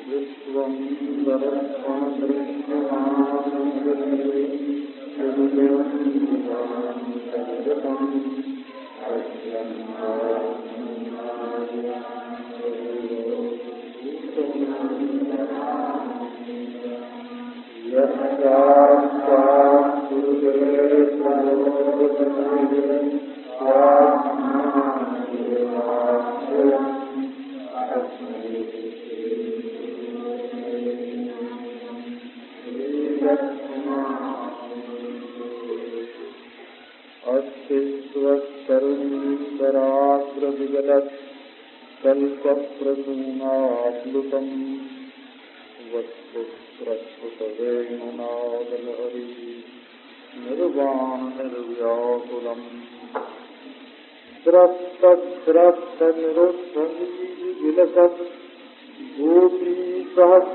विश्वं दर्पण कल्पप्रसूनाप्लुतं वस्तुप्रस्फुटवेणुनादलहरी निर्वाणनिर्व्याकुलम् द्रष्टद्रष्टनिरुद्धविलसत् गोपीसहस्रावृतम्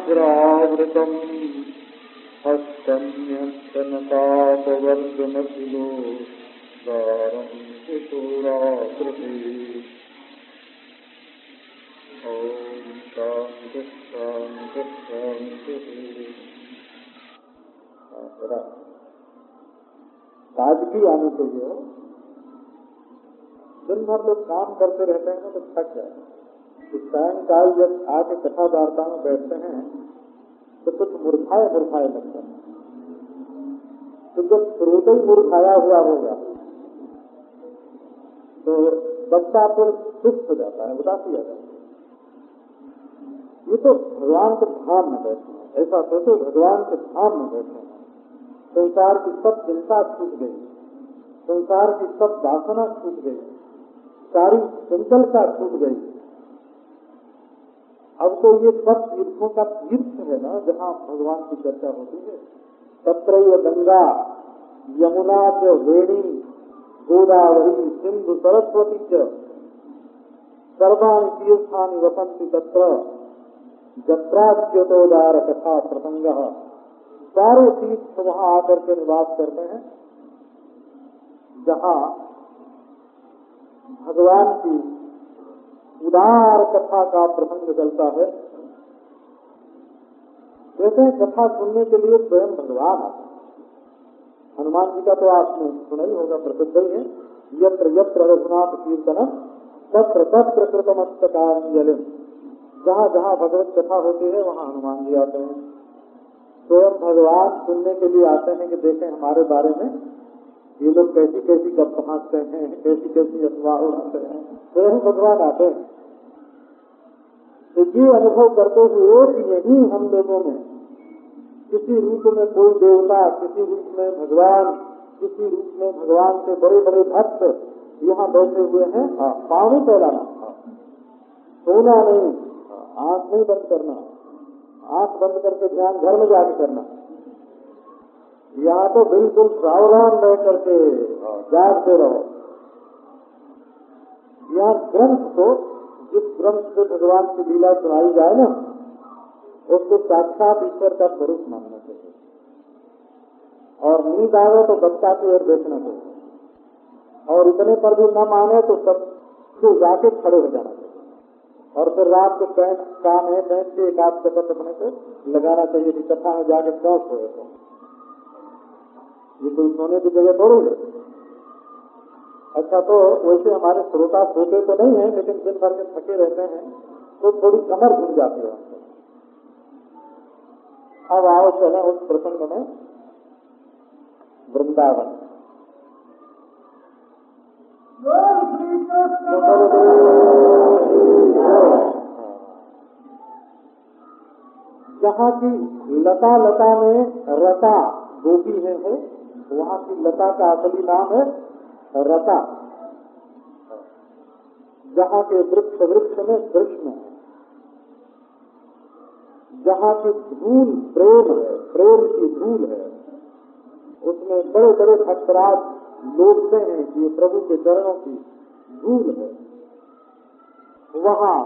हस्तन्यस्तनतापवर्गमखिलो दारं किशोराकृति। ओम शांति शांति शांति। ताजगी आनी चाहिए। दिन भर लोग काम करते रहते हैं तो थक जाते हैं। तो सायंकाल जब आके कथा वार्ता में बैठते हैं तो कुछ मुरझाए मुरझाए लगते हैं। तो जब स्रोत ही मुरझाया हुआ होगा तो बच्चा फिर सुस्त हो जाता है, उदासी आ जाती है। ये तो भगवान के धाम में बैठे हैं, ऐसा सोचो भगवान के धाम में बैठे हैं। संसार की सब चिंता छूट गई, संसार की सब वासना छूट गई, सारी चंचलता छूट गई। अब तो ये सब तीर्थों का तीर्थ है ना जहाँ भगवान की चर्चा होती है। तत्रैव गंगा यमुना च वेणी गोदावरी सिंधु सरस्वती च सर्वाणि तीर्थानि वसन्ति तत्र जत्राच्युतोदार कथा प्रसंग। सारे तीर्थ वहाँ आकर के निवास करते हैं जहाँ भगवान की उदार कथा का प्रसंग चलता है। कहते हैं कथा सुनने के लिए स्वयं भगवान आते हैं। हनुमान जी का तो आपने सुना ही होगा, प्रसिद्ध ही है, यत्र यत्र रघुनाथ कीर्तनम तत्र तत्र कृतमस्तकांजलिम। जहाँ जहाँ भगवत कथा होती है वहाँ हनुमान जी आते हैं। स्वयं भगवान सुनने के लिए आते हैं कि देखें हमारे बारे में ये लोग कैसी कैसी गप हाँकते हैं, कैसी कैसी अफवाह उड़ाते हैं। स्वयं भगवान आते हैं। तो ये अनुभव करते हुए कि यही हम लोगों में किसी रूप में कोई देवता, किसी रूप में भगवान, किसी रूप में भगवान के बड़े बड़े भक्त यहाँ बैठे हुए हैं। पाँव फैलाना, सोना नहीं, आंख नहीं बंद करना, आंख बंद करके ध्यान घर में जाके करना। यहाँ तो बिल्कुल सावधान रह करके जागते रहो। यहाँ ग्रंथ को, जिस ग्रंथ से भगवान की लीला सुनाई जाए ना, उसको साक्षात ईश्वर का स्वरूप मानना चाहिए। और नींद आवे तो बच्चा की ओर देखना चाहिए। और इतने पर भी न माने तो सब जाके खड़े हो जाना चाहिए। और फिर रात को काम है बैंक के एक आध शपथ अपने को लगाना चाहिए कि कथा में जाके क्यों सोए। तो ये कोई सोने की जगह थोड़ी है। अच्छा, तो वैसे हमारे श्रोता सोते तो नहीं है, लेकिन दिन भर के थके रहते हैं तो थोड़ी कमर घूम जाती है। अब आओ चले उस प्रसंग में, वृंदावन। जहाँ की लता लता में रता गोपी है वहाँ की लता का असली नाम है रता। जहाँ के वृक्ष वृक्ष में कृष्ण है। जहाँ की धूल प्रेम है, प्रेम की धूल है, उसमें बड़े बड़े भक्तराज लोटते हैं कि ये प्रभु के चरणों की धूल है। वहाँ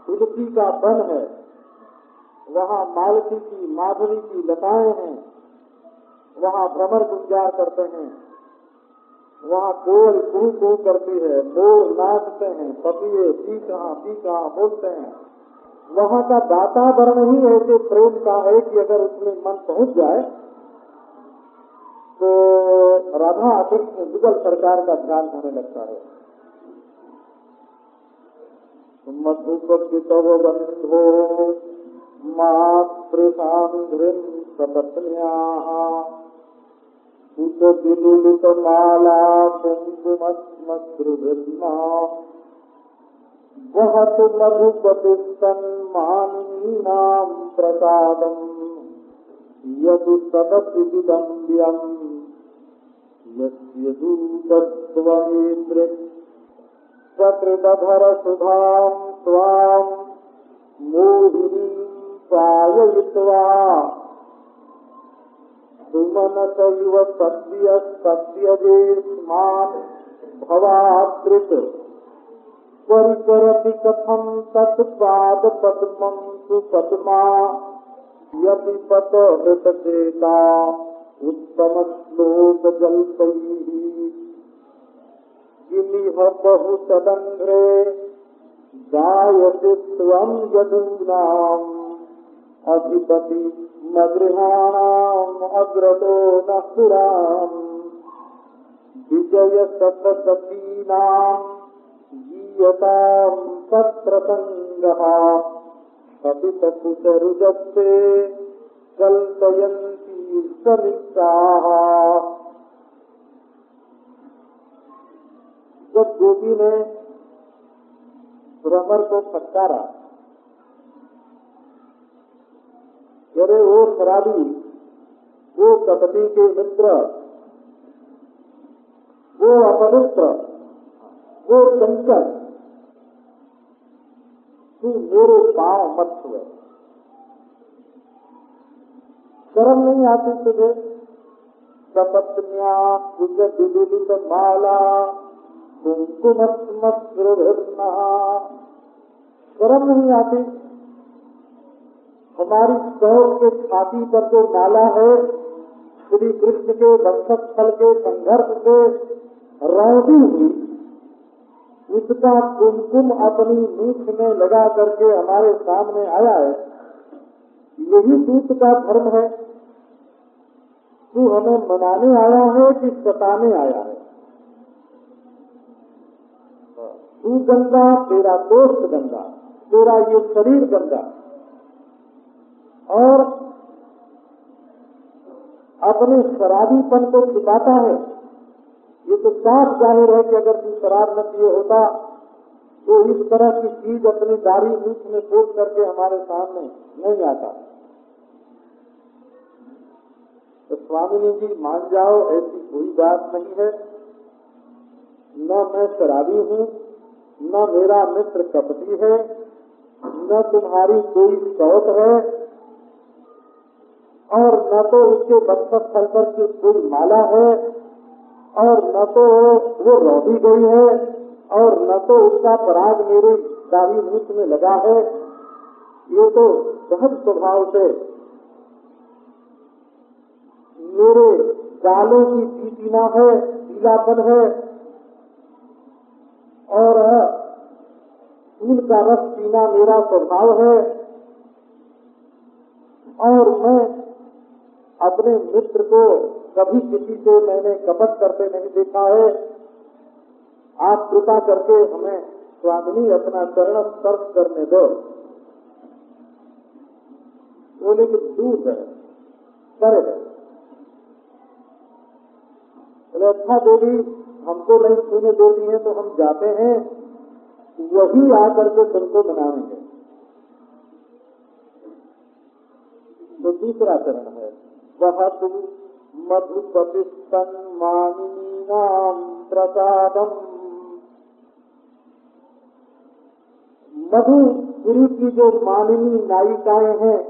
तुलसी का वन है, वहाँ मालती की माधुरी की लताएं हैं, वहाँ भ्रमर गुंजार करते हैं, वहाँ कोयल कू कू करती है, मोर नाचते हैं, पपीए पी कहाँ बोलते हैं। वहाँ का वातावरण ही ऐसे प्रेम का है कि अगर उसमें मन पहुँच जाए तो राधा कृष्ण युगल सरकार का ध्यान होने लगता है। मधुपति तव बंधो मातृसांध्रिं सपत्न्याः उत विलुलित माला कुंकुमस्मद्रुभिर्मा वहतु मधुपति सन्मानिनीनां प्रसादम् यदि सदसि विदम्ब्यम् यस्य दूतत्वमेतृक् सकृतधर शुभां त्वां मोहिनीं पाययित्वा सुमनसैव सत्यजेस्मान् भवादृत् परिकरति कथं तत्पादपद्मं सुपद्मा यदि पतहृतचेता उत्तमश्लोकजल्पैः किमिह बहुतदङ्घ्रे गायसि त्वं यदूनाम् अधिपति मगृहाणाम् अग्रतो नः पुराम् विजय सतसतीनाम् गीयताम् तत्र सङ्गः कपितकुशरुजस्ते कल्पयन्ती समित्ताः। जब गोपी ने भ्रमर को फटकारा, अरे वो शराबी, वो कपटी के मित्र, वो अपवित्र, वो चंचल, तू मेरे पांव मत छुए। शर्म नहीं आती तुझे? सपत्न्या कुछ विलुलित माला कुंकुमस्मद्रुभिर्मा, शर्म नहीं आती? हमारी शौक के छाती पर जो माला है, श्री कृष्ण के वक्षस्थल के संघर्ष से रौदी हुई, उसका कुमकुम अपनी मूछ में लगा करके हमारे सामने आया है। यही दूत का धर्म है। तू हमें मनाने आया है कि सताने आया है? तू गंगा, तेरा दोस्त गंगा, तेरा ये शरीर गंगा, और अपने शराबीपन को छिपाता है। ये तो साफ जाहिर है कि अगर तू शराब न पिए होता तो इस तरह की चीज अपनी दाढ़ी मूछ में पोत करके हमारे सामने नहीं आता। तो स्वामिनी जी मान जाओ, ऐसी कोई बात नहीं है। न मैं शराबी हूँ, न मेरा मित्र कपटी है, न तुम्हारी कोई शौक है, और न तो उसके वक्षस्थल पर की कोई माला है, और न तो वो रौदी गई है, और न तो उसका पराग मेरे दाढ़ी मूछ में लगा है। ये तो सहज स्वभाव से मेरे गालों की पीटीना है, पीलापन है, और फूल का रस पीना मेरा स्वभाव है। और मैं अपने मित्र को कभी किसी से मैंने कपट करते नहीं देखा है। आप कृपा करके हमें स्वामिनी अपना चरण स्पर्श करने दो। बोले कि दूर है, करे गए। अच्छा देवी, हमको नहीं छूने देती है तो हम जाते हैं, वही आकर के तुमको मनाएंगे। तो दूसरा चरण है, वह तुम मधुपति सन्मानिनीनां प्रसादम। मधुपुरी की जो मानिनी नायिकाएं हैं,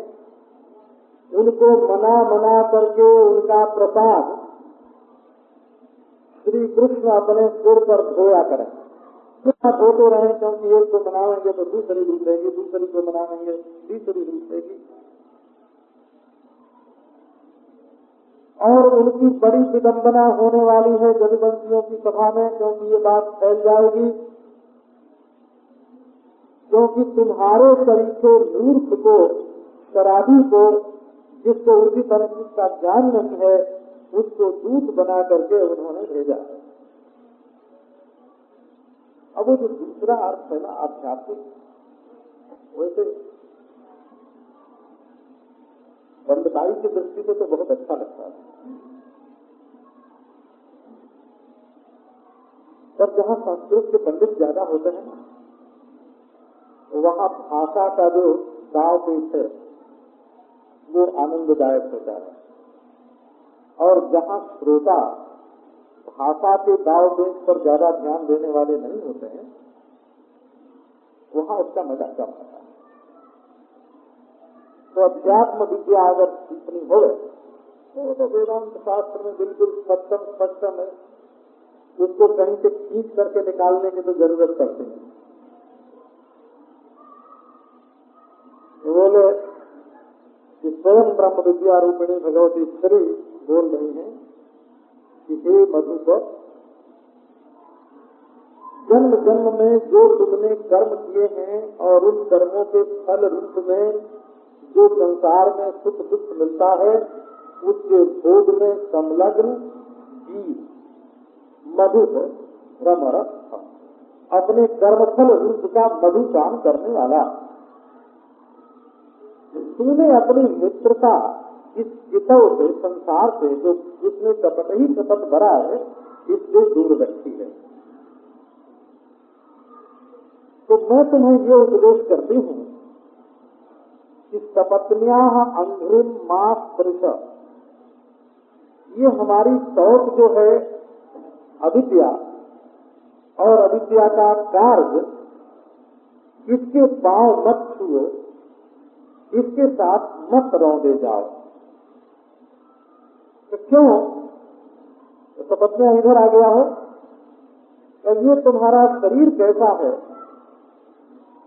उनको मना मना करके उनका प्रसाद श्री कृष्ण अपने सिर पर धोया करें। धोते रहे, क्योंकि एक को मनाएंगे तो दूसरी रूठेगी, दूसरी को मनाएंगे तीसरी रूठेगी। और उनकी बड़ी विडंबना होने वाली है जदुवंशियों की सभा में, क्योंकि ये बात फैल जाएगी क्योंकि तुम्हारे तरीके मूर्ख को, शराबी को, जिसको उचित अनुचित का ज्ञान नहीं है, उसको दूत बना करके उन्होंने भेजा। अब वो जो दूसरा अर्थ है ना आध्यात्मिक, वैसे पंडिताई की दृष्टि से तो बहुत अच्छा लगता है। पर जहाँ संस्कृत के पंडित ज्यादा होते हैं वहाँ भाषा का जो दाव पेच है वो आनंददायक होता है, और जहाँ श्रोता भाषा के दाव पेच पर ज्यादा ध्यान देने वाले नहीं होते हैं वहाँ उसका मजा कम होता है। तो अध्यात्म विद्या अगर सीखनी हो तो वेदांत शास्त्र में बिल्कुल स्पष्टम है, उसको कहीं से खींच करके निकालने की तो जरूरत पड़ती है। बोले कि स्वयं ब्रह्म विद्या रूपिणी भगवती श्री बोल रही हैं कि हे मधुकर, जन्म जन्म में जो तुमने कर्म किए हैं और उन कर्मों के फल रूप में जो संसार में सुख दुख मिलता है उसके भोग में संलग्न जीव मधु रमर अपने कर्मफल रूप का मधुपान करने वाला, तूने अपनी मित्रता इस चितव से, संसार से, जो जिसमें कपट ही कपट भरा है, इससे दूर रखी है। तो मैं तुम्हें ये उपदेश करती हूँ कि सपत्न्या अंघ्रिम मास पुरुष, ये हमारी शौक जो है अविद्या और अविद्या का कार्य, इसके पांव मत छुओ, इसके साथ मत रौंदे जाओ। तो क्यों? तो पत्नियां इधर आ गया हो, तो ये तुम्हारा शरीर कैसा है,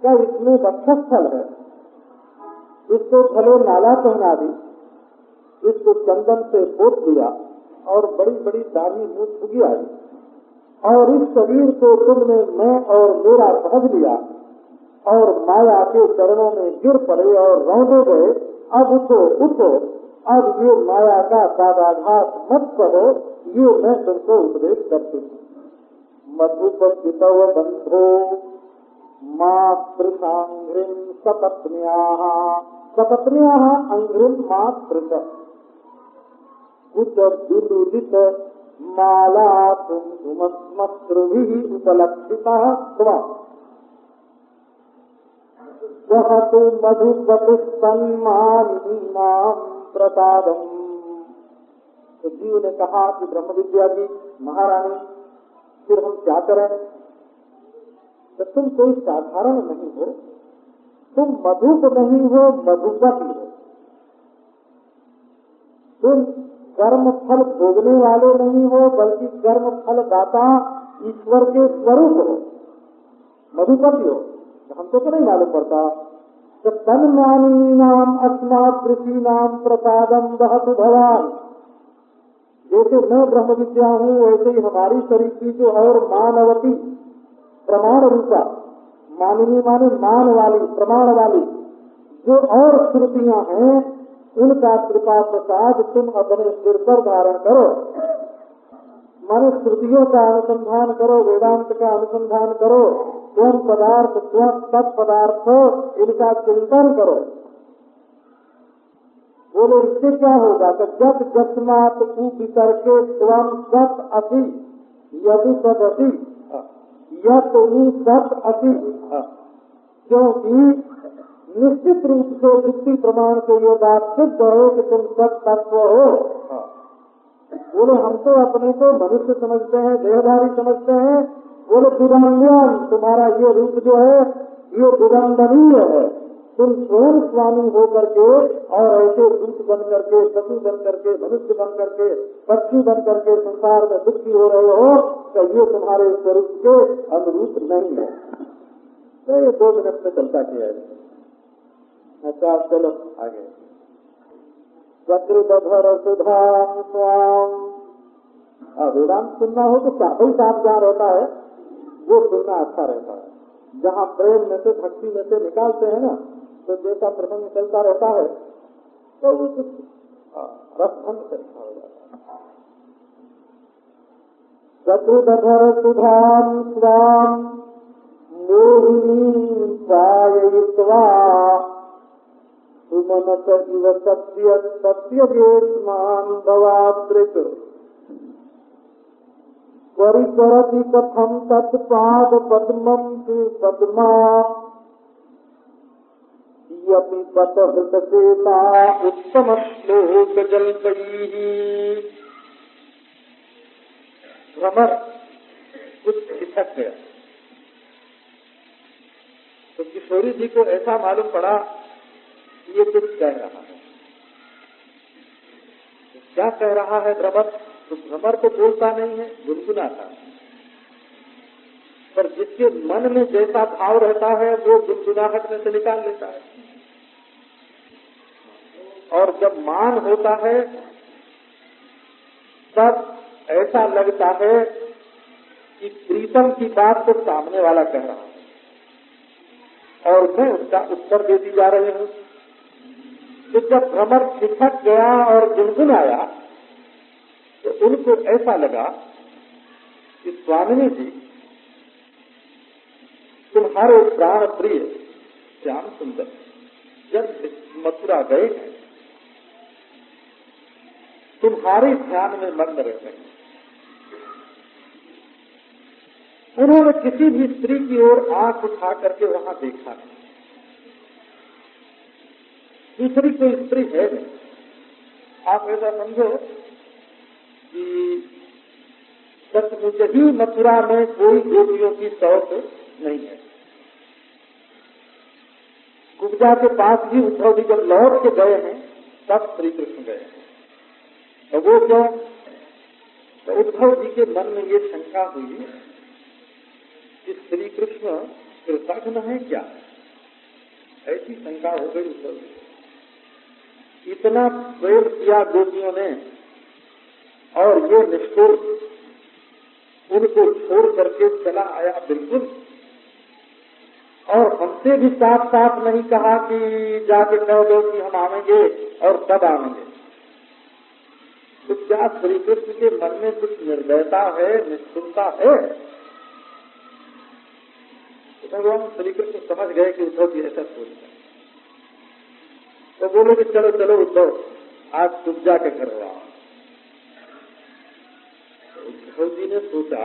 क्या इसमें वक्षस्थल है, इसको भले नाला पहना दी, इसको चंदन से पोत दिया और बड़ी बड़ी दाढ़ी मुंह फुगी आई, और इस शरीर को तुमने मैं और मेरा समझ लिया और माया के चरणों में गिर पड़े और रौंदे गए। अब उठो उठो, अब ये माया का दादाघात मत करो, ये मैं तुमको उपदेश करती हूँ। मधुपस्थितव बंधो मातृसांघ्रिम सपत्न्याः, सपत्न्याः अंघ्रिम मातृ कुछ दुर्दित माला तुमस्मश्रुभिः उपलक्षितः त्वम् वह तो मधुपति सन्मानिनीनां प्रसादम्। तो जीव ने कहा कि ब्रह्म विद्या की महारानी, फिर हम क्या करें? तो तुम कोई साधारण नहीं हो, तुम मधुप नहीं हो, मधुपति हो। तुम कर्म फल भोगने वाले नहीं हो, बल्कि कर्म फल दाता ईश्वर के स्वरूप हो, मधुपति हो। हमको तो नहीं मालूम पड़ता। तो तन्मानीनाम अस्मात् ऋषीनाम प्रसादम वहतु भवान, जैसे मैं ब्रह्म विद्या हूँ वैसे ही हमारी शरीर की जो और मानवती प्रमाण रूपा, माननीय माने मान वाली, प्रमाण वाली जो और श्रुतियाँ हैं, उनका कृपा प्रसाद तुम अपने सिर पर धारण करो। माने श्रुतियों का अनुसंधान करो, वेदांत का अनुसंधान करो, स्वयं पदार्थ स्वयं तत्पदार्थ इनका चिंतन करो। बोले इससे क्या होगा? तो जब जस्मात वितर के स्वयं सत अति यदि सदति यत सत अति, क्योंकि निश्चित रूप से युक्ति प्रमाण से ये बात सिद्ध है कि तुम सत तत्व हो। बोले हम तो अपने को मनुष्य समझते हैं, देहधारी समझते हैं। बोले दुरंदन, तुम्हारा ये रूप जो है ये दुरंदनीय है। तुम स्वयं स्वामी हो करके और ऐसे दूत बन करके, पशु बन करके, मनुष्य बन करके, पक्षी बन करके संसार में दुखी हो रहे हो, तो ये तुम्हारे स्वरूप के अनुरूप नहीं है। तो ये 2 मिनट में चलता किया है। अच्छा चलो आगे। चक्रधर सुधाम स्वाम, वेदांत सुनना हो तो चाहे साथ जहाँ रहता है वो सुनना अच्छा रहता है। जहाँ प्रेम में से भक्ति में से निकालते हैं ना, तो जैसा प्रसंग चलता रहता है तो वो कुछ रसभंग से हो जाता है। शत्रुधर सुधाम स्वाम मोहिनी पाययित्वा सुमनस इव सत्य सत्यजेत्मान भवादृक् परिचरति कथम तत्पाद पद्मं तु पद्मा यपि पतहृतचेता उत्तम श्लोक जल्पैः। भ्रमर कुछ खिसक गया तो किशोरी जी को ऐसा मालूम पड़ा कि ये कुछ कह रहा है। क्या कह रहा है भ्रमर? तो भ्रमर तो बोलता नहीं है, गुनगुनाता है, पर जिसके मन में जैसा भाव रहता है वो गुनगुनाहट में से निकाल लेता है। और जब मान होता है तब ऐसा लगता है कि प्रीतम की बात तो सामने वाला कह रहा है और मैं उसका उत्तर दे दी जा रही हूँ। तो जब भ्रमर खिसक गया और गुनगुनाया तो उनको ऐसा लगा कि स्वामिनी जी तुम्हारे प्राण प्रिय श्याम सुंदर जब मथुरा गए हैं तुम्हारे ध्यान में मग्न रहते हैं। उन्होंने किसी भी स्त्री की ओर आंख उठा करके वहां देखा नहीं, दूसरी कोई स्त्री है नहीं। आप ऐसा समझो कि सचमुच ही मथुरा में कोई गोपियों की शौक नहीं है। कुब्जा के पास भी उद्धव जी जब लौट के गए हैं तब श्री कृष्ण गए हैं। तो वो क्यों? तो उद्धव जी के मन में ये शंका हुई कि श्री कृष्ण कृतघ्न है क्या? ऐसी शंका हो गई उद्धव जी। इतना प्रेम किया गोपियों ने और ये निष्ठुर उनको छोड़ करके चला आया बिल्कुल, और हमसे भी साफ साफ नहीं कहा कि जाके कह दो कि हम आवेंगे और तब आवेंगे। तो क्या श्री कृष्ण के मन में कुछ निर्दयता है, निष्ठुरता है? तो भगवान श्री कृष्ण समझ गए कि उद्धव जी ऐसा सोचते हैं। तो बोले कि चलो चलो उद्धव आज कुब्जा के घर हुआ। उद्धव जी ने सोचा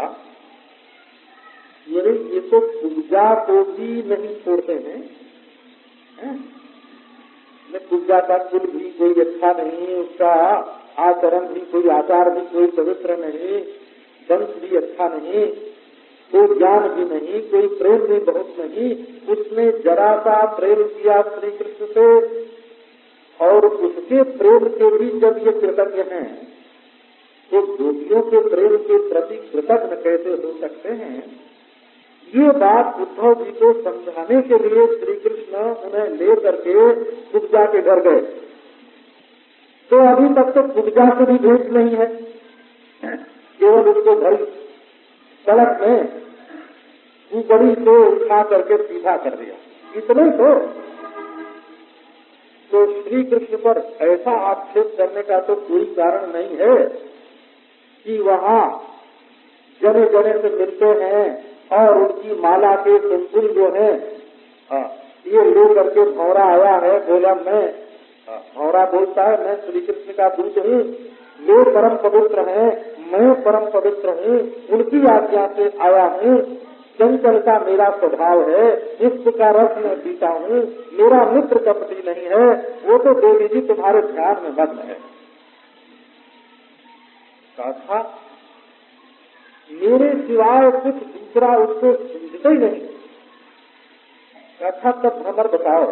ये तो कुब्जा को भी नहीं छोड़ते हैं, कुब्जा का कुल भी कोई अच्छा नहीं, उसका आचरण भी कोई आचार भी कोई पवित्र नहीं, वंश भी अच्छा नहीं, कोई ज्ञान भी नहीं, कोई प्रेम भी बहुत नहीं। उसने जरा सा प्रेम किया श्री कृष्ण से और उसके प्रेम के भी जब ये कृतज्ञ हैं तो गोपियों के प्रेम के प्रति कृतज्ञ कैसे हो सकते हैं? ये बात उद्धव जी को समझाने के लिए श्री कृष्ण उन्हें ले करके कुब्जा के घर गए। तो अभी तक तो कुब्जा से भी भेंट नहीं है, केवल उसको भरी सड़क में ऊपरी से उठा करके सीधा कर दिया, इतना ही तो श्री कृष्ण पर ऐसा आक्षेप करने का तो कोई कारण नहीं है कि वहाँ जने जने से मिलते हैं और उनकी माला के कुंकुल जो है ये ले करके भौरा आया है, बोला मैं भौरा बोलता है मैं श्री कृष्ण का दूत हूँ, ये परम पवित्र हैं, मैं परम पवित्र हूँ, उनकी आज्ञा से आया हूँ, चंचल का मेरा स्वभाव है, इष्ट का रस में पीता हूँ, मेरा मित्र कपटी नहीं है। वो तो देवी जी तुम्हारे ध्यान में मग्न है। कहा मेरे सिवाय कुछ दूसरा उसको सूझता ही नहीं। कहा तब भ्रमर बताओ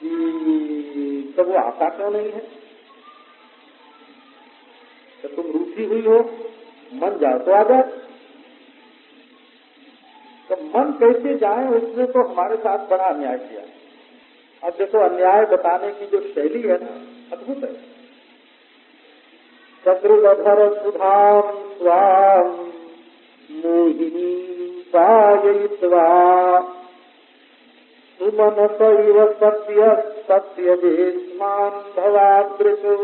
कि तब वो आता क्यों नहीं है? तो तुम रूठी हुई हो, मन जाओ तो आ जाए। तो मन कैसे जाए? उसने तो हमारे साथ बड़ा अन्याय किया। अब देखो अन्याय बताने की जो शैली है ना, अद्भुत है। शत्रुधर सुधाम स्वाम मोहिनी पाययित्वा सुमनसैव सत्य सत्यदेस्मान् भवादृशु।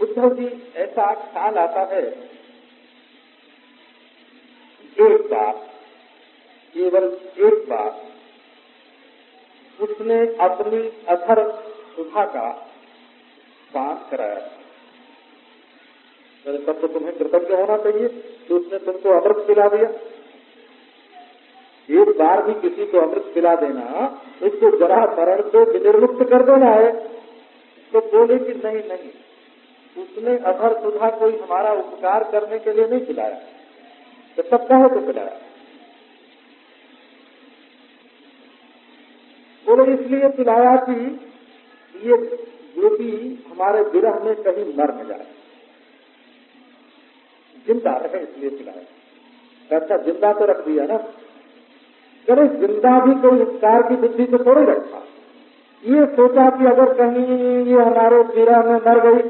उद्धव जी, ऐसा ख्याल आता है एक बार, केवल एक बार उसने अपनी अधर सुधा का पान कराया। तब तो तुम्हें कृतज्ञ होना चाहिए कि उसने तुमको अमृत पिला दिया। एक बार भी किसी को अमृत पिला देना, उसको जरा मरण से विनिर्मुक्त कर देना है। तो बोले कि नहीं नहीं, उसने अधर सुधा कोई हमारा उपकार करने के लिए नहीं पिलाया, तो तब कहे तो पिलाया। बोले इसलिए पिलाया कि ये गोपी हमारे विरह में कहीं मर न जाए, जिंदा रहे इसलिए पिलाया। अच्छा, जिंदा तो रख दिया ना, अरे जिंदा भी कोई उपकार की बुद्धि से थोड़ी रखा। ये सोचा कि अगर कहीं ये हमारे विरह में मर गई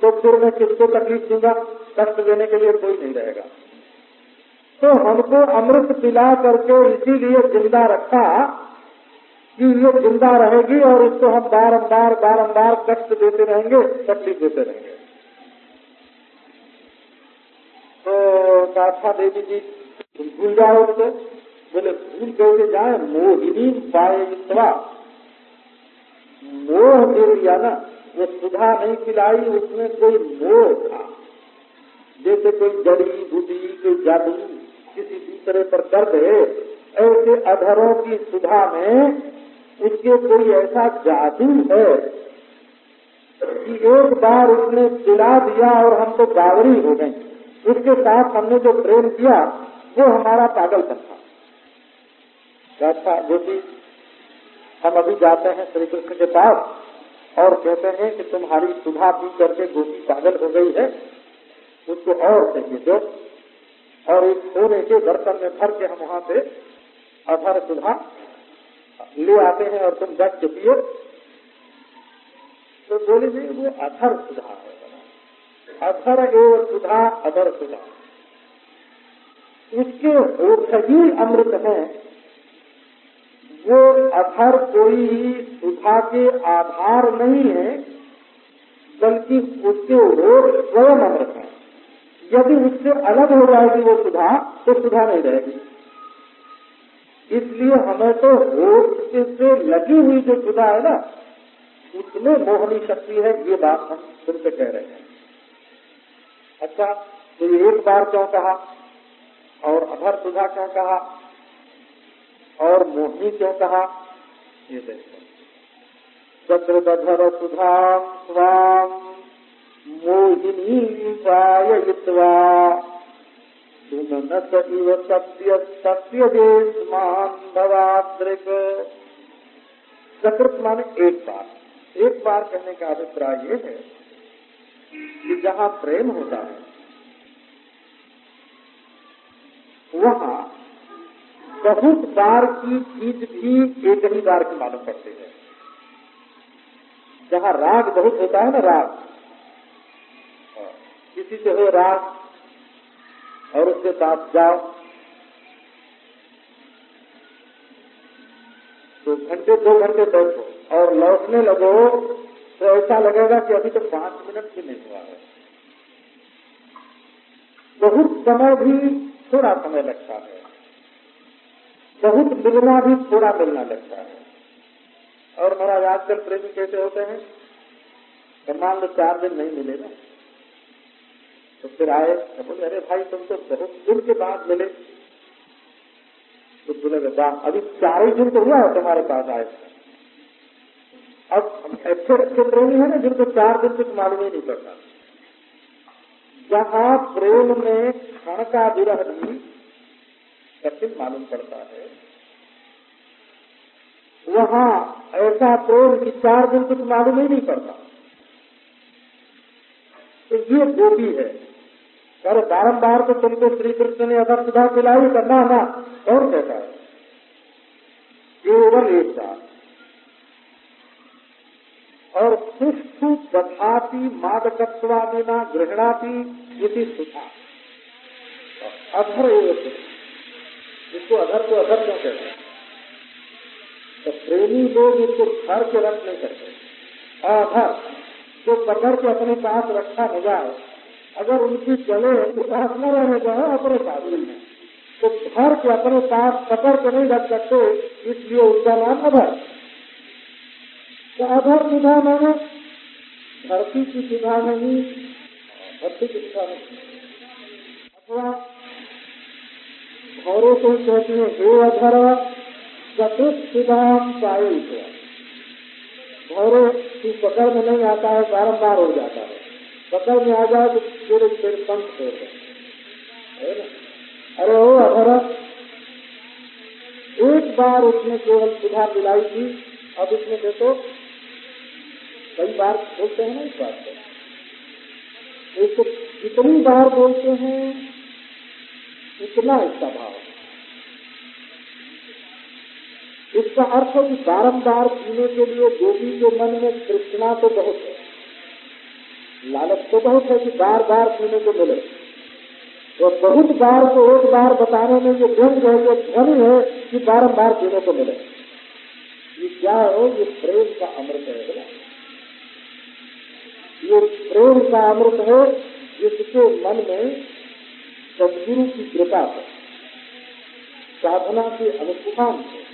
तो फिर मैं किसको तकलीफ दूंगा, कष्ट देने के लिए कोई नहीं रहेगा। तो हमको अमृत पिला करके इसीलिए जिंदा रखा कि ये जिंदा रहेगी और उसको हम बारंबार बारंबार कष्ट देते रहेंगे, तकलीफ देते रहेंगे। तो काथा देवी जी तुम भूल जाओ उसको। बोले भूल कैसे जाए, मोहिनी पाययित्वा, मोह दे दिया ना, वो सुधा नहीं पिलाई, उसमें कोई मोह था। जैसे कोई जड़ी बूटी कोई जादू किसी दूसरे पर कर दे, ऐसे अधरों की सुधा में उसके कोई ऐसा जादू है कि एक बार उसने पिला दिया और हम तो बावरी हो गए। उसके साथ हमने जो प्रेम किया वो हमारा पागलपन था। अच्छा गोपी, हम अभी जाते हैं श्री कृष्ण के पास और कहते हैं कि तुम्हारी सुधा पी करके गोपी पागल हो गई है, उसको और चाहिए दो। और एक सोने के बर्तन में भर के हम वहां से अधर सुधा ले आते हैं और तुम बैठ के पियो। तो बोले नहीं, वो अधर सुधा है, अधर एवं सुधा अधर सुधा, उसके औषधि अमृत है। वो अधर कोई सुधा के आधार नहीं है, बल्कि उसके रोग स्वयं अमृत है। यदि उससे अलग हो जाएगी वो सुधा तो सुधा नहीं रहेगी। इसलिए हमें तो होश से लगी हुई जो सुधा है ना, उसमें मोहनी शक्ति है, ये बात हम तुमसे कह रहे हैं। अच्छा, तो ये एक बार क्यों कहा और अधर सुधा क्यों कहा और मोहिनी क्यों कहा, ये देखो। चक्रधर सुधा स्वाम मोहिनी पाययित्वा सुमनस इव सत्य सत्यदेस्मान् भवादृक्। सकृत माने एक बार। एक बार कहने का अभिप्राय ये है कि जहाँ प्रेम होता है वहाँ बहुत बार की चीज भी एक ही बार की मालूम पड़ती है। जहाँ राग बहुत होता है ना, राग, किसी से हो राग और उसके पास जाओ तो घंटे 2 घंटे बैठो और लौटने लगो तो ऐसा लगेगा कि अभी तो 5 मिनट भी नहीं हुआ है। बहुत समय भी थोड़ा समय लगता है, बहुत मिलना भी थोड़ा मिलना लगता है। और महाराज आजकल प्रेमी कैसे होते हैं, तो मान लो 4 दिन नहीं मिले ना, तो फिर आए तो बोले अरे भाई तुम तो बहुत दिन के बाद मिले। तो बोले वाह, अभी 4 ही दिन तो हुआ है तुम्हारे पास आए। अब अच्छे अच्छे प्रेमी है ना जिनको 4 दिन कुछ मालूम ही नहीं पड़ता। जहाँ प्रेम में क्षण का विरह भी कठिन मालूम पड़ता है, वहाँ ऐसा प्रेम कि 4 दिन कुछ मालूम ही नहीं पड़ता। तो ये गोपी है। और बारंबार तो तुमको श्री कृष्ण ने अगर सुधा पिलाई करना ना, कौन कहता है, केवल एक बार। और सुष्ठु दधाती मादकत्वादिना गृहणाती इति सुधा। अधर एवं, इसको अधर को अधर क्यों कहते हैं? तो प्रेमी लोग इसको घर के रख नहीं करते। अधर जो पकड़ के अपने पास रखा न जाए, अगर उनकी चले पास न रहने जाए अपने पास में, तो घर के अपने पास पकड़ के नहीं रख सकते, इसलिए उसका नाम अधर। तो अधर सुधा मैंने धरती की सुधा नहीं, धरती की सुधा नहीं, अथवा घोरों को कहते हैं हे अधर चतुष्धाम पाए। घोरों की पकड़ में नहीं आता है, बारम्बार हो जाता है, पकड़ में आ जाए तो पूरे पंख छोड़ है ना। अरे हो अधर, एक बार उसने केवल सुधा मिलाई थी, अब इसमें देखो कई बार बोलते हैं ना इस बात को, इसको कितनी बार बोलते हैं इतना इसका भाव। इसका अर्थ है कि बारंबार पीने के लिए गोपी के मन में तृष्णा तो बहुत है, लालच तो बहुत है कि बार बार पीने को मिले, और बहुत बार को एक बार बताने में ये व्यंग है, जो ध्वनि है कि बारंबार पीने को मिले। ये क्या है? ये प्रेम का अमृत है ना, ये प्रेम का अमृत है, जिसके मन में सद्गुरु की कृपा है, साधना के अनुष्ठान से,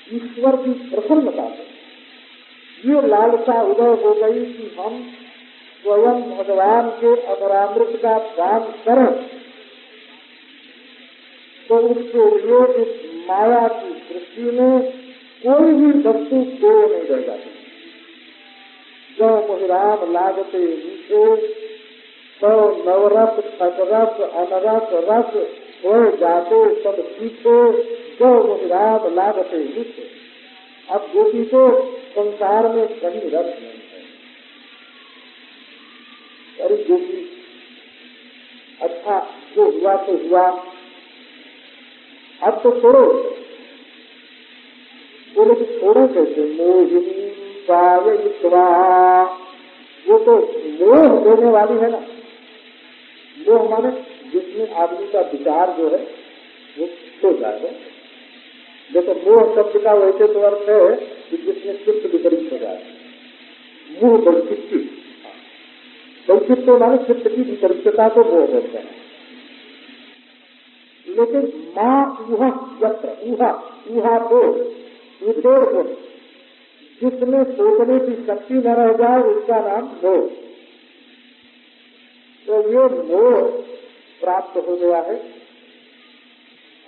ईश्वर की प्रसन्नता से ये लालसा उदय हो गई कि हम स्वयं भगवान के अमरामृत का पान करें, तो उसके लिए इस माया की सृष्टि में कोई भी वस्तु को नहीं रह जाती। जो मोहिराम लागते मीठे, तो नवरस खसरस अनरस रस हो जाते सब पीछे, जो मोहिराम लागते मीठे। अब गोपी को संसार में कहीं रस नहीं है। अरे गोपी, अच्छा जो हुआ तो हुआ, अब तो छोड़ो। बोले कि छोड़ो कैसे? मोहिनी पायित्वा, वो तो मोह देने वाली है ना। मोह माने जिसमें आदमी का विचार जो है वो खो जाए। देखो मोह शब्द का वैसे तो अर्थ है कि जिसमें चित्त विपरीत हो जाए। मोह वैचित्ति, वैचित्य माने चित्त की विपरीतता को मोह बोलते हैं। लेकिन माँ ऊहा यत्र, ऊहा को उदेर को, जिसमें सोचने की शक्ति न रह जाए उसका नाम मोह। तो ये मोह प्राप्त हो गया है।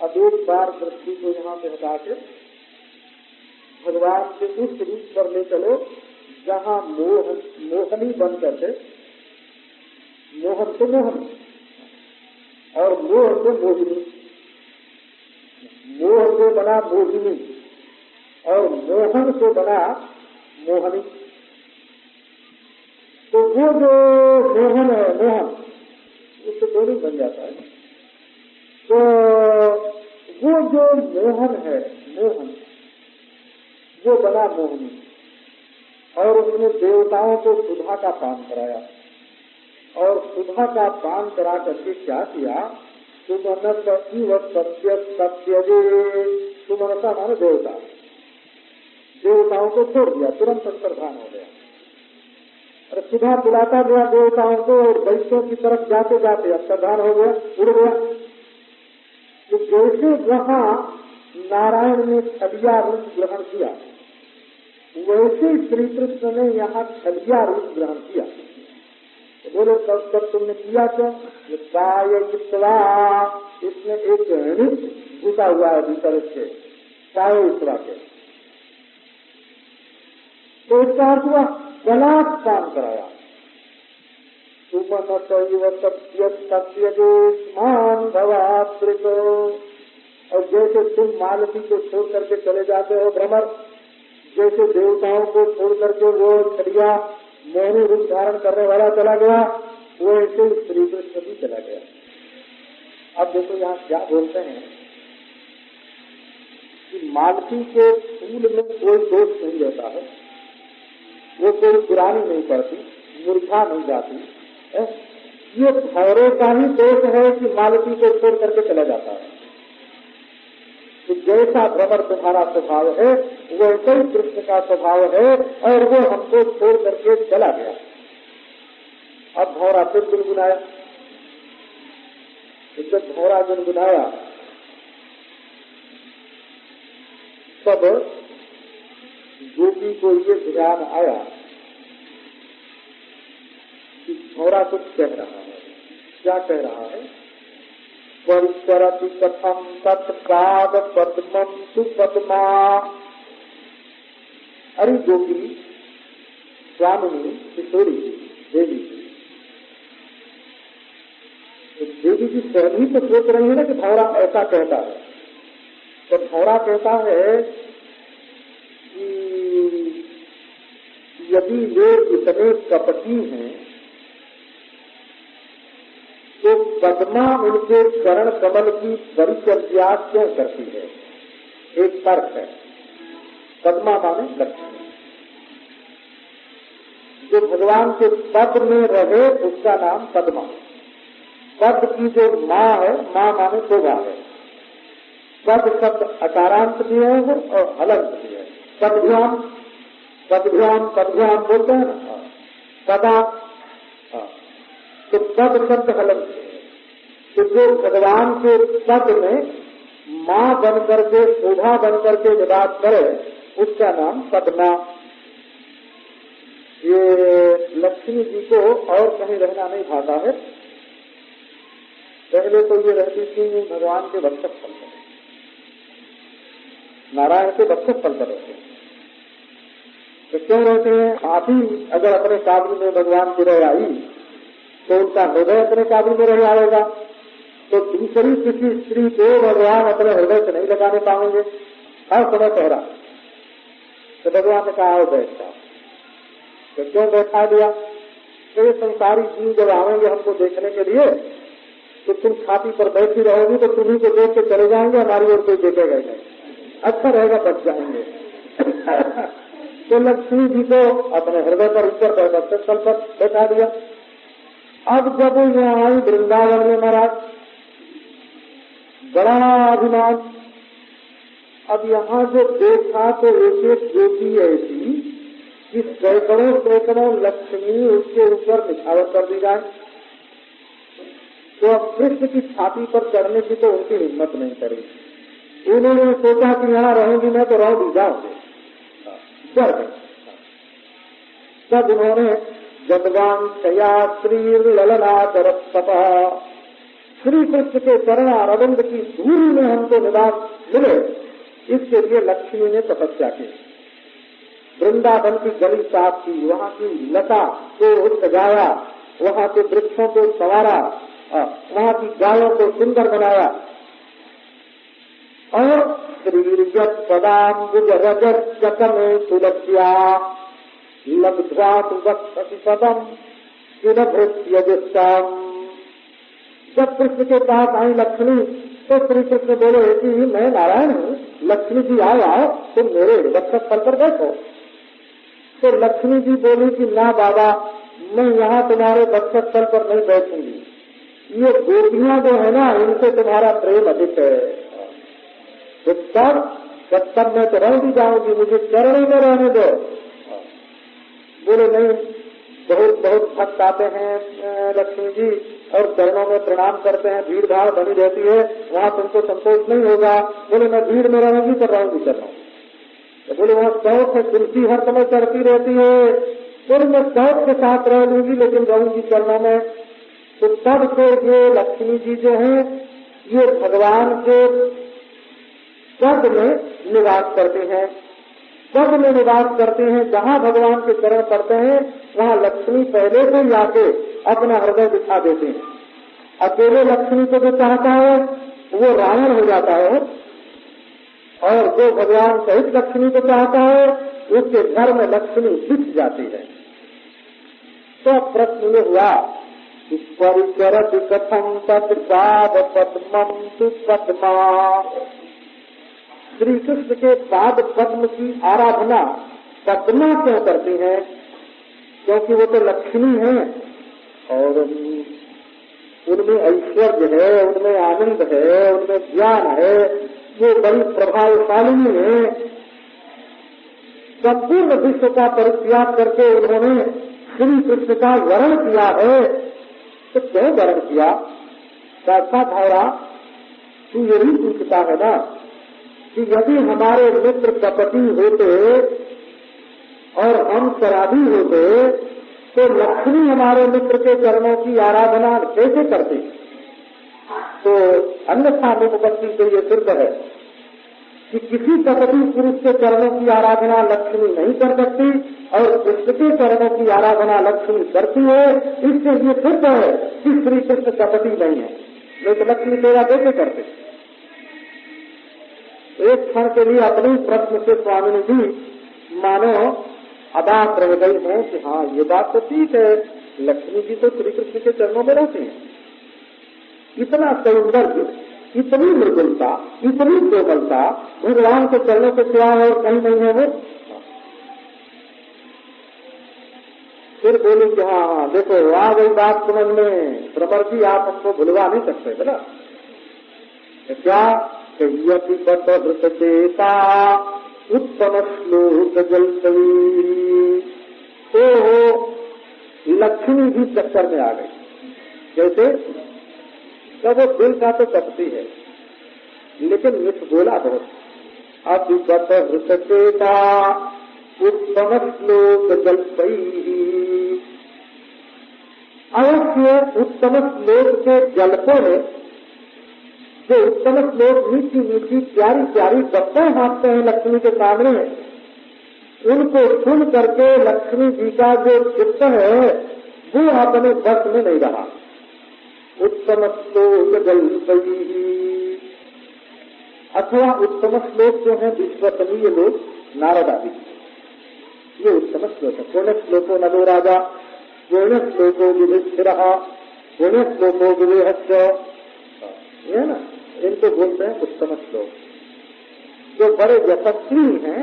अब एक बार दृष्टि को यहाँ पे हटा के भगवान के उस रूप पर ले चलो जहाँ मोहनी बन करके, मोहन से मोहन और मोह से मोहिनी, मोह से बना मोहिनी और मोहन से बना मोहनी। तो वो जो मोहन है, मोहन उससे दोनों बन जाता है। तो वो जो मोहन है, मोहन वो बना मोहनी, और उसने देवताओं को सुधा का पान कराया, और सुधा का पान करा करके क्या किया? सुमनसा सत्य सत्य, सुमनसा माने देवता, देवताओं को छोड़ दिया, तुरंत अंतर्धान हो गया। और सुधा पिलाता गया देवताओं को, और वैश्यों की तरफ जाते जाते अंतर्धान हो गया, उड़ गया। तो जैसे जहाँ नारायण ने छलिया रूप ग्रहण किया, वैसे श्री कृष्ण ने यहाँ छलिया रूप ग्रहण किया। तो बोले तब तक तुमने किया क्या? इसमें एक नृत्य घुसा हुआ है भीतर इसके, कायित्वा के। तो इसका अर्थ हुआ गलाप काम कराया। सुमन सैव सत्य सत्य मान भवात्रिक, और जैसे तुम मालती को छोड़ करके चले जाते हो भ्रमर, जैसे देवताओं को छोड़ करके वो छड़िया मोहनी रूप धारण करने वाला चला गया, वो ऐसे श्री कृष्ण भी चला गया। अब देखो यहाँ क्या बोलते हैं कि मालती के फूल में कोई दोष नहीं रहता है, वो कोई पुरानी नहीं पड़ती, मुरझा नहीं जाती है, ये भौरे का ही दोष है कि मालती को छोड़ करके चला जाता है। तो जैसा भ्रमर तुम्हारा स्वभाव है वैसे ही कृष्ण का स्वभाव है और वो हमको छोड़ करके चला गया। अब भौरा फिर गुनगुनाया। जब भौरा गुनगुनाया तब गोपी को ये ध्यान आया कि भौरा कुछ कह रहा है। क्या कह रहा है? परिचरति कथम तत्पाद पद्मं सुपद्मा। अरे गोपी, स्वामिनी, किशोरी देवी, तो देवी जी स्वयं ही तो सोच रही है ना कि भौरा ऐसा कहता है। तो भौरा कहता है कि यदि वे इतने कपटी हैं तो पद्मा उनके चरण कमल की परिचर्या क्यों करती है? एक तर्क है। पद्मा माने लक्ष्मी, जो भगवान के पद में रहे उसका नाम पद्मा। पद की जो माँ है, माँ माने शोभा है। पद शब्द अकारांत भी है और हलंत भी है। पदभ्याम पदभ्याम पदभ्याम बोलते हैं ना, पदा। तो पद शब्द हलंत है। तो जो भगवान के पद में माँ बन करके, शोभा बन करके निवास करे उसका नाम पद्मा। ये लक्ष्मी जी को और कहीं रहना नहीं भाता है। पहले तो ये रहती थी भगवान के वक्षस्थल पर, नारायण के वक्षस्थल पर रहते हैं। तो क्यों रहते हैं? आप ही अगर अपने काबू में भगवान की रह आई तो उनका हृदय अपने काबू में रह आएगा। तो दूसरी किसी स्त्री को भगवान अपने हृदय से नहीं लगाने पाएंगे। हर समय पहरा। तो भगवान ने कहा बैठा। तो क्यों बैठा दिया? तो ये संसारी जीव जब आएंगे हमको देखने के लिए तो तुम छाती पर बैठी रहोगी तो तुम्ही को देख के चले जाएंगे, हमारी ओर कोई देखेगा नहीं। अच्छा रहेगा, बच जाएंगे। तो लक्ष्मी जी को अपने हृदय पर ऊपर वक्षस्थल पर बैठा दिया। अब जब यहाँ आई वृंदावन में महाराज, बड़ा अभिमान। अब यहाँ जो देखा तो एक एक ज्योति ऐसी कि सैकड़ों सैकड़ों लक्ष्मी उसके ऊपर निछावर कर दी जाए। तो अब कृष्ण की छाती पर चढ़ने की तो उनकी हिम्मत नहीं करी। उन्होंने सोचा कि यहाँ रहूंगी मैं तो रह भी जाऊंगे, डर गए। तब उन्होंने जगवान छया श्री ललना तरपा, श्री कृष्ण के चरण अरविंद की धूल में हमको निवास मिले, इसके लिए लक्ष्मी ने तपस्या की। वृंदावन की गली साफ की, वहाँ की लता को सजाया, वहाँ के वृक्षों को संवारा, वहाँ की गायों को सुंदर बनाया और श्रीर्यत पदाम्बुज रजत जकमे सुलभ्या लब्ध्वातु वक्षसि पदम सुलभ्यजस्ताम। जब कृष्ण के पास आई लक्ष्मी तो श्री कृष्ण बोले कि मैं नारायण हूँ, लक्ष्मी जी आओ तुम मेरे वक्षस्थल पर बैठो। तो लक्ष्मी जी बोली कि ना बाबा, मैं यहाँ तुम्हारे वक्षस्थल पर नहीं बैठूंगी। ये गोपियां जो है ना, इनसे तुम्हारा प्रेम अधिक है। तो तब मैं तो रह भी जाऊंगी, मुझे चरण में रहने दो। बोले नहीं, बहुत बहुत भक्त आते हैं लक्ष्मी जी और चरणों में प्रणाम करते हैं, भीड़ भाड़ बनी रहती है, वहाँ तुमको संतोष नहीं होगा। बोले मैं भीड़ में रहूंगी तो रहूंगी चरणों। तो बोले वहाँ शौक है, तुलसी हर समय चढ़ती रहती है। बोले मैं शौक के साथ रह लूंगी लेकिन रहूंगी चरणों में। तो तब से ये लक्ष्मी जी जो हैं ये भगवान के पद में निवास करते हैं, पद में निवास करते हैं। जहाँ भगवान के चरण पड़ते हैं वहाँ लक्ष्मी पहले से ही आके अपना हृदय दिखा देते हैं। अकेले लक्ष्मी को जो चाहता है वो रावण हो जाता है और जो भगवान सहित लक्ष्मी को चाहता है उसके घर में लक्ष्मी दिख जाती है। तो प्रश्न ये हुआ परिचरत कथम तत्पाद पद्मं सुपद्मा। श्री कृष्ण के पाद पद्म की आराधना पद्मा क्यों करती हैं? क्योंकि वो तो लक्ष्मी है और उनमें ऐश्वर्य है, उनमें आनंद है, उनमें ज्ञान है, वो बड़ी प्रभावशाली है। संपूर्ण विश्व का परित्याग करके उन्होंने श्री कृष्ण का वर्ण किया है। तो क्यों वर्ण किया? कैसा भावरा तू यही पूछता है ना कि यदि हमारे मित्र कपटी होते और हम शराबी होते तो लक्ष्मी हमारे मित्र के चरणों की आराधना कैसे करती? तो अन्यथा मुपत्ति से ये सिद्ध है कि किसी कपटी पुरुष के चरणों की आराधना लक्ष्मी नहीं कर सकती और कृष्ण के चरणों की आराधना लक्ष्मी करती है। इससे ये सिद्ध है कि श्री कृष्ण कपटी नहीं है, नहीं तो लक्ष्मी सेवा कैसे करते? एक क्षण के लिए अपने प्रश्न से स्वामी जी मानो अबाक रह गई हो कि हाँ ये बात तो ठीक है, लक्ष्मी जी तो श्री कृष्ण के चरणों में रहती हैं। इतना सौंदर्य, इतनी मृदुलता, इतनी कोमलता भगवान के चरणों के सिवा और कहीं नहीं है वो। फिर बोली कि हाँ हाँ देखो आ गई बात समझ में, प्रवर जी आप हमको भुलवा नहीं सकते बोला क्या? यति बतहृतचेता उत्तम श्लोक जलसवी। तो लक्ष्मी भी चक्कर में आ गई। जैसे तब वो दिल का तो कपटी है लेकिन मिठ बोला बहुत। अति बतहृतचेता उत्तम श्लोक जलसवी। अवश्य उत्तम श्लोक के जलकों ने जो उत्तम श्लोक मीठी मीठी प्यारी प्यारी बातें हाथते हैं लक्ष्मी के सामने, उनको सुन करके लक्ष्मी जी का जो चित्त है वो अपने बस में नहीं रहा। उत्तम श्लोक जलसवी अथवा उत्तम श्लोक जो है विश्वसनीय लोग नारद आदि, ये उत्तम श्लोक है। पुण्य श्लोको नलो राजा, पुण्य श्लोको युधिष्ठिर, पुण्य श्लोको विवेहस्य, ये ना इनको बोलते हैं उत्तम श्लोक। जो बड़े यशस्वी हैं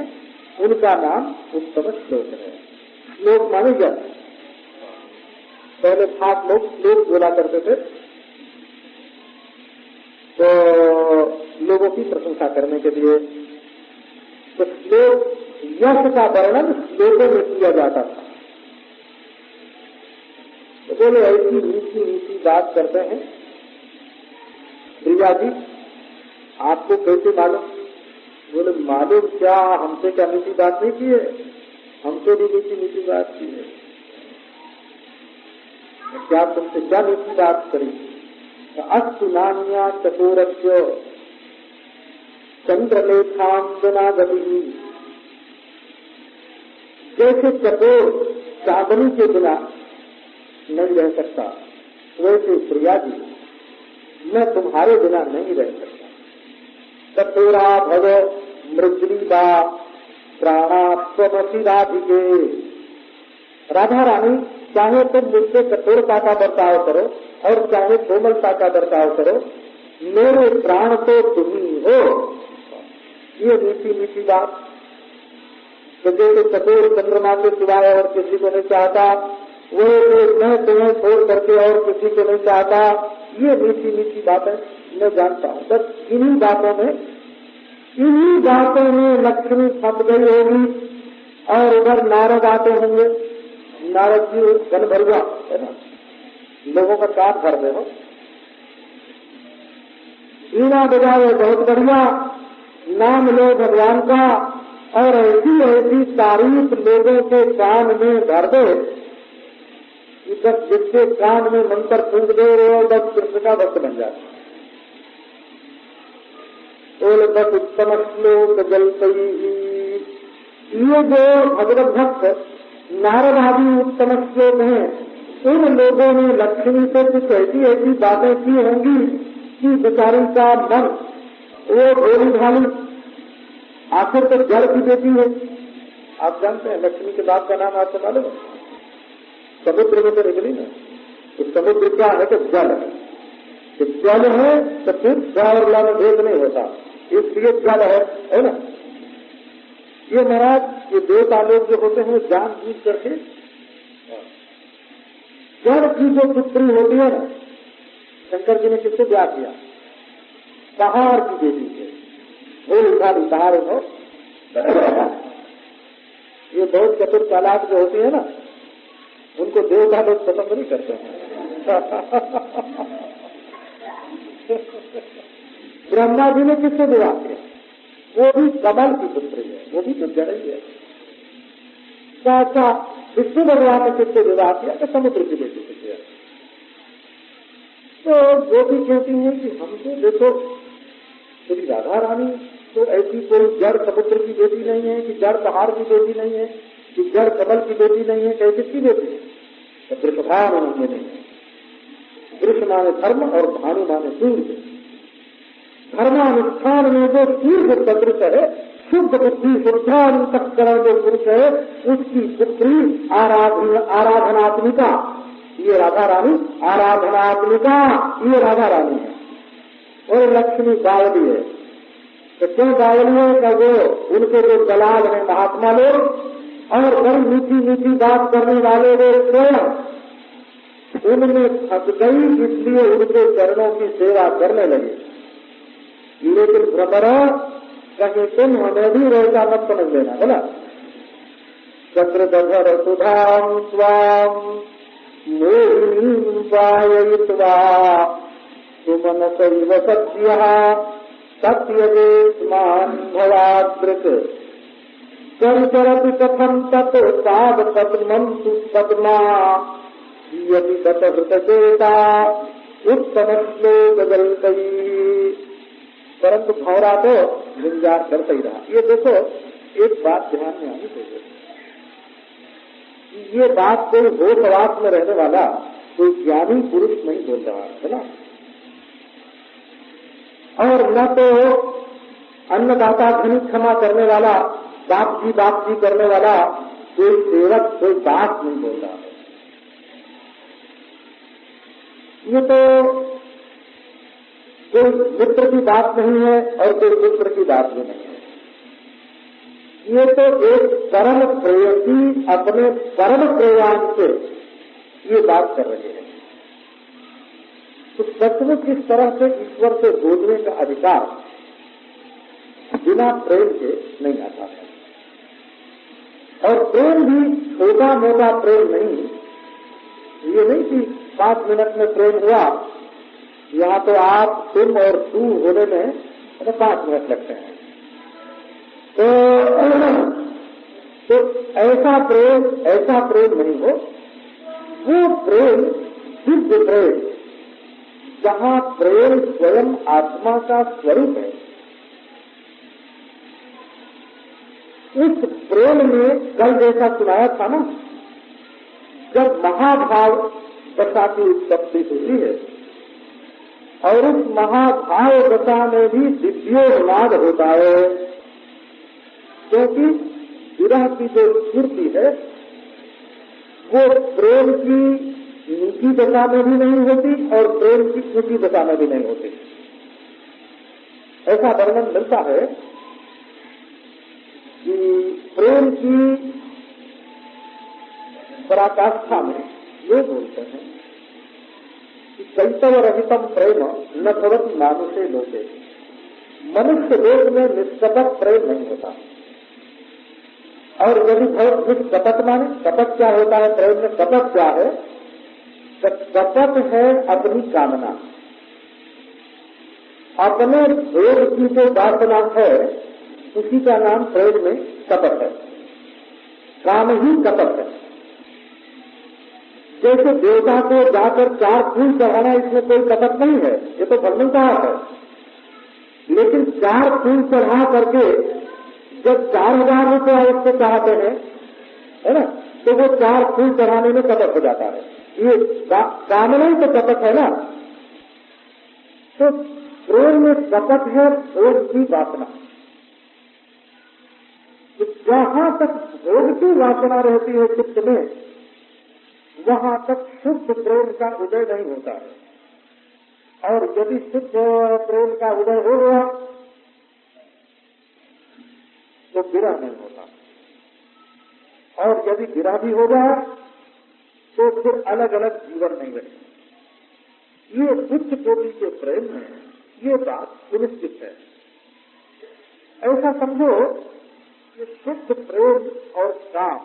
उनका नाम उत्तम श्लोक है। श्लोक माने जब पहले खास लोग श्लोक बोला करते थे तो लोगों की प्रशंसा करने के लिए, तो श्लोक यश का वर्णन श्लोकों में किया जाता था। तो बोले ऐसी मीठी मीठी बात करते हैं प्रिया जी, आपको कैसे मालूम? बोले मालूम क्या, हमसे क्या मीठी बात नहीं की है, हमसे भी मीठी मीठी बात की है। क्या तुमसे क्या मीठी बात करी? अस्तु नान्या चतुरस्य चंद्रलेखांजना गति। जैसे चकोर चांदनी के बिना नहीं रह सकता, वैसे प्रिया जी मैं तुम्हारे बिना नहीं रह सकता। कठोरा भव मृगलीबा प्राणात्मसी राधिके। राधा रानी चाहे तुम मुझसे कठोरता का बर्ताव करो और चाहे कोमलता का बर्ताव करो, मेरे प्राण तो तुम ही हो। ये मीठी मीठी बात। तो जो कठोर चंद्रमा के सिवाय और किसी को नहीं चाहता, वो मैं तुम्हें छोड़ करके और किसी को नहीं चाहता, ये मीठी मीठी बातें मैं जानता हूँ। बस इन्हीं बातों में लक्ष्मी फंस गई होगी और उधर नारद आते होंगे। नारद जी गन भरुआ है ना, लोगों का काम कर रहे हो, वीणा बजाओ बहुत बढ़िया, नाम लो भगवान का और ऐसी ऐसी तारीफ लोगों के कान में भर दे कि बस जिसके कान में मंत्र फूंक दे और बस कृष्ण का भक्त बन जाए। बोले बस उत्तम श्लोक जलसवी। ये जो भगवत भक्त नारद आदि उत्तम श्लोक हैं, उन लोगों ने लक्ष्मी से कुछ ऐसी ऐसी बातें की होंगी कि बेचारी का मन वो भोली भाली, आखिर तो जल की बेटी है। आप जानते हैं लक्ष्मी के बाप का नाम आपको मालूम है? समुद्र में तो निकली ना, तो समुद्र क्या है? तो जल है। तो जल है तो फिर और ला में भेद नहीं होता, इसलिए जल है ना। ये महाराज ये देवता लोग जो होते हैं जान बूझ करके जल की जो पुत्री होती है ना, शंकर जी ने किससे ब्याह किया? पहाड़ की देवी से। भोली भाली पहाड़ हो, ये बहुत चतुर चालाक जो होती है ना, उनको देवता लोग पसंद नहीं करते हैं। ब्रह्मा जी ने किससे विवाह किया? वो भी कमल की पुत्री है, वो भी तो जड़ ही है। अच्छा, विष्णु भगवान ने किससे विवाह किया? तो समुद्र की बेटी से किया। तो वो भी कहती हैं कि हमको देखो, श्री राधा रानी तो ऐसी कोई जड़ समुद्र की बेटी नहीं है, कि जड़ पहाड़ की बेटी नहीं है, कि जड़ कमल की बेटी नहीं है, कैसे की बेटी है? तो वृषभान उनमें नहीं है। वृष माने धर्म और भानु माने सूर्य। धर्मानुष्ठान में जो सूर्य सदृश है, शुद्ध बुद्धि शुद्धांतःकरण जो पुरुष है, उसकी पुत्री आराधनात्मिका, ये राधा रानी आराधनात्मिका, ये राधा रानी है। और लक्ष्मी बावली है। तो क्यों बावली है? कि वो उनके जो दलाल है महात्मा लोग और बड़ी मीठी मीठी बात करने वाले वो स्वयं उनमें फंस गई, इसलिए उनके चरणों की सेवा करने लगे। लेकिन भ्रमर कहीं तुम हमें भी रोजा मत समझ लेना, बोला चक्रधर सुधाम स्वाम मोहिनीं वाययित्वा सुमन सैव सत्य सत्यजेत्मान भवादृक् चरचरति कथम तत् पाद पद्मं सुपद्मा यदि ततहृतचेता उत्तम श्लोक गल्पयी। परंतु भौरा तो गुंजार करता ही रहा। ये देखो, एक बात ध्यान में आनी चाहिए, ये बात कोई होशवास में रहने वाला कोई ज्ञानी पुरुष नहीं बोल रहा है ना, और न तो अन्नदाता धनी क्षमा करने वाला बाप जी करने वाला कोई सेवक कोई बात नहीं बोल रहा है। ये तो कोई मित्र की बात नहीं है और कोई पुत्र की बात भी नहीं है। ये तो एक परम प्रेयसी अपने परम प्रेयान से ये बात कर रहे हैं। तो सचमुच इस तरह से ईश्वर से बोलने का अधिकार बिना प्रेम के नहीं आता है। और प्रेम भी छोटा मोटा प्रेम नहीं, ये नहीं कि 5 मिनट में प्रेम हुआ, यहाँ तो आप तुम और तू होने में 5 मिनट लगते हैं। तो ऐसा प्रेम नहीं हो। वो प्रेम दिव्य प्रेम, जहाँ प्रेम स्वयं आत्मा का स्वरूप है। इस प्रेम में कल जैसा सुनाया था ना, जब महाभाव दशा की उत्पत्ति होती है और उस महाभाव दशा में भी दिव्योन्माद होता है, क्योंकि विरह की जो स्फूर्ति है वो प्रेम की नीची दशा में भी नहीं होती और प्रेम की ऊंची दशा में भी नहीं होती। ऐसा वर्णन मिलता है कि प्रेम की पराकाष्ठा में लोग बोलते हैं कि कैतव रहितम प्रेम न भवति मानुषे लोके। मनुष्य लोक में निष्कपट प्रेम नहीं होता। और यदि कपट माने, कपट क्या होता है? प्रेम में कपट क्या है? तो कपट है अपनी कामना, अपने भोग की जो वासना है उसी का नाम प्रेम में कपट है। काम ही कपट है। जैसे देवता को जाकर 4 फूल चढ़ाना, इसमें कोई कपट नहीं है, ये तो भ्रमणकार है। लेकिन 4 फूल चढ़ा करके जब 4000 रुपया उसको चाहते हैं, है ना, तो वो 4 फूल चढ़ाने में कपट हो जाता है। ये कामना ही तो कपट है ना। तो प्रेम में कपट है भोग की वासना। तो जहां तक भोग की वासना रहती है चित्त में, वहां तक शुद्ध प्रेम का उदय नहीं होता है। और यदि शुद्ध प्रेम का उदय हो गया तो विरह नहीं होता। और यदि विरह भी हो गया तो फिर अलग अलग जीवन नहीं बने। ये उच्च कोटि के प्रेम है, ये बात सुनिश्चित है। ऐसा समझो कि शुद्ध प्रेम और काम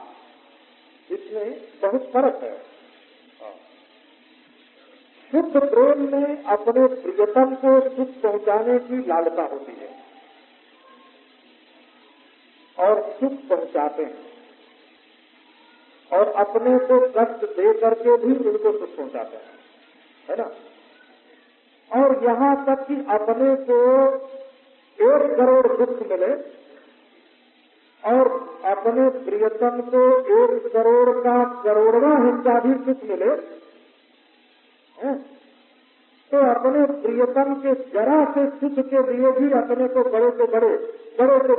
इसमें बहुत फर्क है। शुद्ध प्रेम में अपने प्रियतम को सुख पहुंचाने की लालसा होती है और सुख पहुंचाते हैं, और अपने को कष्ट दे करके भी उनको सुख पहुंचाते हैं, है ना। और यहाँ तक कि अपने को 1 करोड़ दुख मिले और अपने प्रियतम को 1 करोड़ का करोड़वां हिस्सा भी सुख मिले, तो अपने प्रियतम के जरा से सुख के लिए भी अपने को बड़े से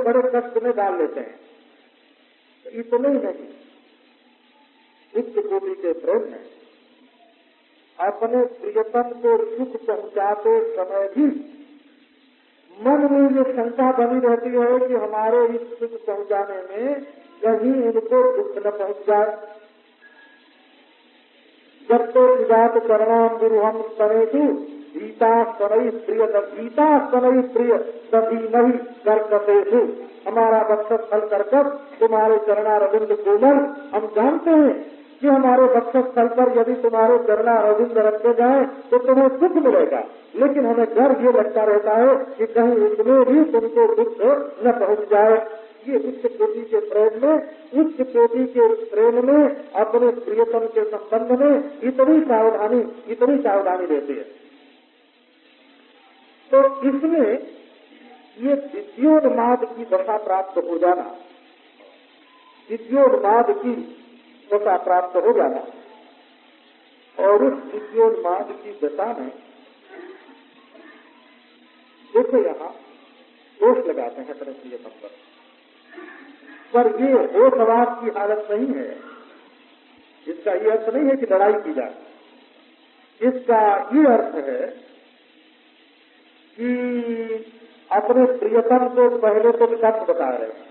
बड़े कष्ट में डाल लेते हैं। तो इतने ही नहीं, उच्च कोटि के प्रेम में अपने प्रियतम को सुख पहुंचाते समय भी मन में ये शंका बनी रहती है कि हमारे इस सुख पहुंचाने में कहीं इनको दुख न पहुंच जाए। जब तो विजात करना गुरुहम करेगी गीता सनई प्रिय कभी नहीं कर कतेषु। हमारा वक्षस्थल कर तुम्हारे चरणारविंद कोमल, हम जानते हैं कि हमारे वक्षस्थल पर यदि तुम्हारे चरणारविंद रखे जाए तो तुम्हें सुख मिलेगा, लेकिन हमें डर ये लगता रहता है कि कहीं उसमें भी तुमको दुख न पहुंच जाए। ये उच्च कोटि के प्रेम में, उच्च कोटि के प्रेम में अपने प्रियतम के संबंध में इतनी सावधानी रहती है। तो इसमें ये विद्योन्माद की दशा प्राप्त हो जाना, विद्योन्माद की दशा प्राप्त हो जाना, और उस विद्योन्माद की दशा में देखो यहाँ दोष लगाते हैं अपने प्रियतम पर ये होशवास की हालत नहीं है। इसका ये अर्थ नहीं है कि लड़ाई की जाए, इसका ये अर्थ है कि अपने प्रियतम को पहले तो सत्य बता रहे हैं।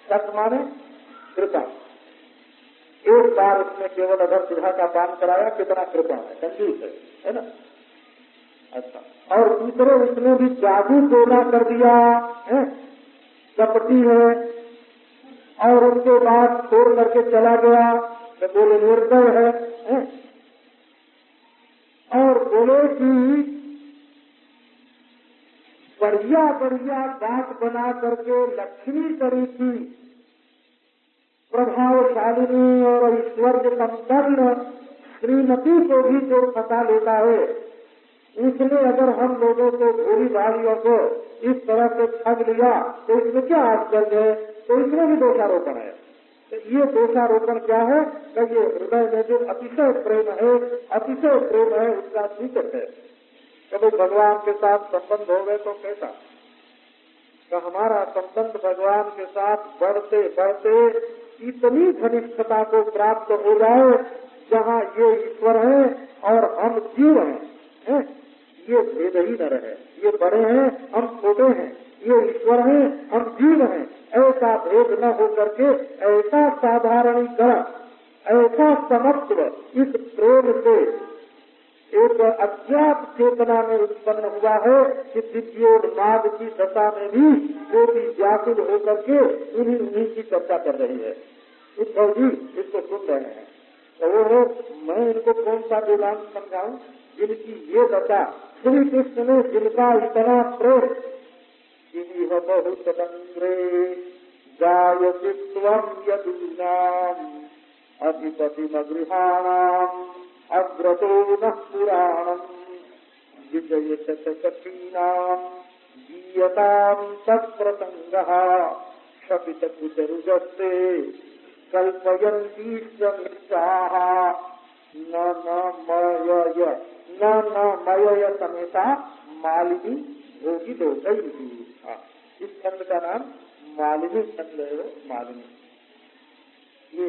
सत्य माने कृपा। एक बार उसने केवल अधर सुधा का पान कराया, कितना कृपा है, कंजूस है ना। अच्छा, और दूसरे उसने भी जादू टोना कर दिया है, कपटी है, और उसके बाद छोड़ करके चला गया तो बोले निर्दय है। और बोले कि बढ़िया बात बना करके लक्ष्मी करी थी, प्रभावशालिनी और ऐश्वर्य संपन्न श्रीमती को भी जो फंसा लेता है, उसने अगर हम लोगों को भूरी भारियों को इस तरह से ठग लिया तो इसमें क्या आश्चर्य है। तो इसमें भी दोषारोपण है। तो ये दोषारोपण क्या है कि ये हृदय में जो अतिशय प्रेम है उसका सूचक है। कभी भगवान के साथ संबंध हो गए तो कैसा, तो हमारा संबंध भगवान के साथ बढ़ते बढ़ते इतनी घनिष्ठता को प्राप्त हो जाए जहाँ ये ईश्वर है और हम जीव हैं, ये भेद ही न रहे। ये बड़े हैं, हम छोटे हैं, ये ईश्वर हैं, हम जीव हैं, ऐसा भेद न हो करके ऐसा साधारणीकरण, ऐसा समत्व इस प्रेम से एक अज्ञात चेतना में उत्पन्न हुआ है कि दिव्योन्माद की दशा में भी कोटि व्याकुल होकर के उन्हीं की चर्चा कर रही है। उद्धव जी इसको सुन रहे हैं, तो वो मैं इनको कौन सा वेदांत समझाऊं जिनकी ये दशा, श्री कृष्ण ने जिनका इतना प्रेम कि बहुत तंग्रे जायसी त्वं यदूनाम अधिपतिमगृहाणाम अग्रतो न पुराणम विजयत कठिनाम गीयताम तत्प्रसंगः शपितकुचरुजस्ते कल्पयन्ति समीक्षाः न मयय समेता मालिनी भोगी दोषी। इस छंद का नाम मालिनी छंद है। मालिनी ये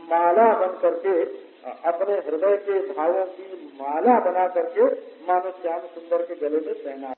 माला बन करके अपने हृदय के भावों की माला बना करके मानो श्याम सुंदर के गले में पहना।